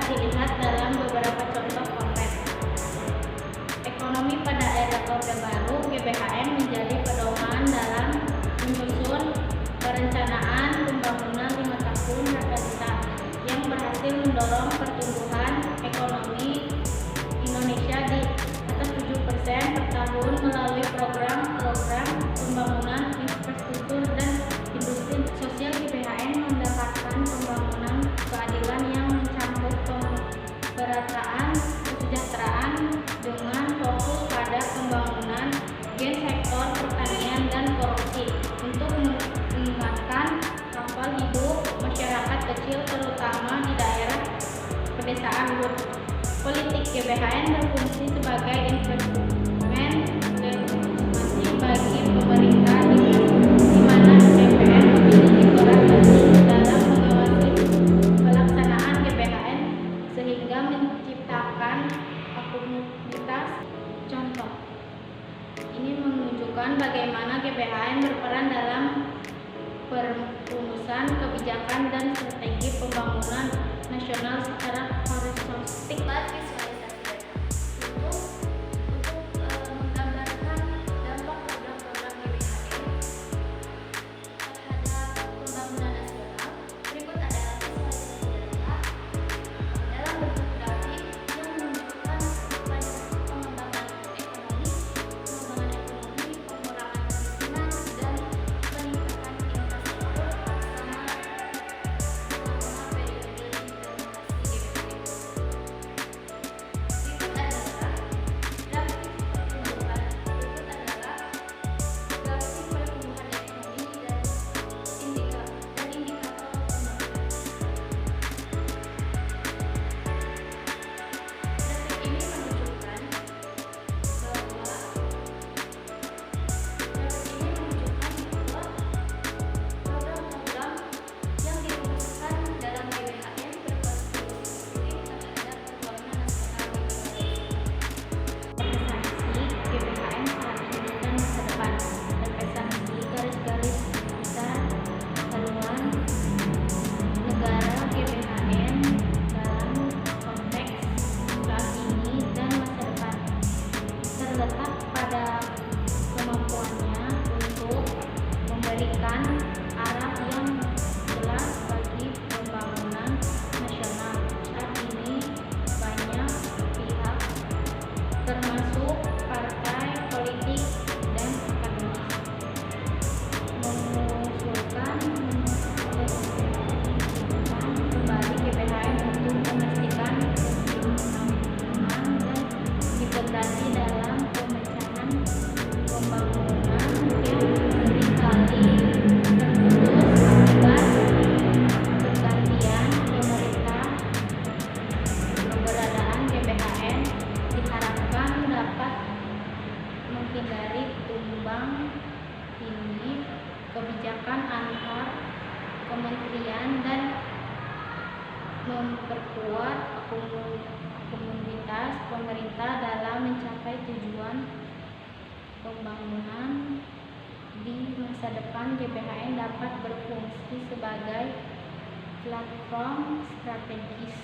dilihat dalam beberapa contoh konkret. Ekonomi pada era Orde Baru, GBHN menjadi pedoman dalam menyusun perencanaan pembangunan 5 tahun berkelanjutan yang berhasil mendorong pertumbuhan ekonomi Indonesia di atas 7% per tahun melalui program-program pembangunan infrastruktur dan industri sosial. GBHN mendapatkan pembangunan keadilan yang mencakup pemberataan kesejahteraan dengan fokus pada pembangunan gen sektor pertanian dan korupsi untuk meningkatkan kapal hidup masyarakat kecil terutama di daerah pedesaan. Politik GBHN berfungsi sebagai instrumen legislasi bagi pemerintah di mana DPR memiliki peran penting dalam mengawasi pelaksanaan GBHN sehingga menciptakan akuntabilitas. Contoh ini menunjukkan bagaimana GBHN berperan dalam perumusan kebijakan dan strategi pembangunan nasional secara holistik. Visualisasi data untuk menggambarkan dampak program-program GBHN terhadap pembangunan nasional. Berikut adalah visualisasi data dalam bentuk grafik yang menunjukkan pengembangan ekonomi, pengurangan kemiskinan, dan peningkatan infrastruktur selama periode implementasi GBHN. Berikut adalah grafik pertumbuhan ekonomi dan indikator pembangunan. Grafik ini menunjukkan program-program yang dirumuskan dalam GBHN berkontribusi terhadap pembangunan nasional Indonesia. GBHN saat ini dan masa depan. Representasi garis-garis besar haluan negara GBHN dalam konteks saat ini dan masa depan terletak pada kemampuannya untuk memberikan arah yang jelas bagi pembangunan nasional. Saat ini banyak pihak termasuk partai politik dan akademis mengusulkan kembali GBHN untuk memastikan kesinambungan dan integrasi dalam pemecahan pembangunan yang seringkali terputus akibat pergantian pemerintah. Keberadaan GBHN diharapkan dapat menghindari tumbang tindih kebijakan antar kementerian dan memperkuat akuntabilitas pemerintah dalam mencapai tujuan pembangunan di masa depan. GBHN dapat berfungsi sebagai platform strategis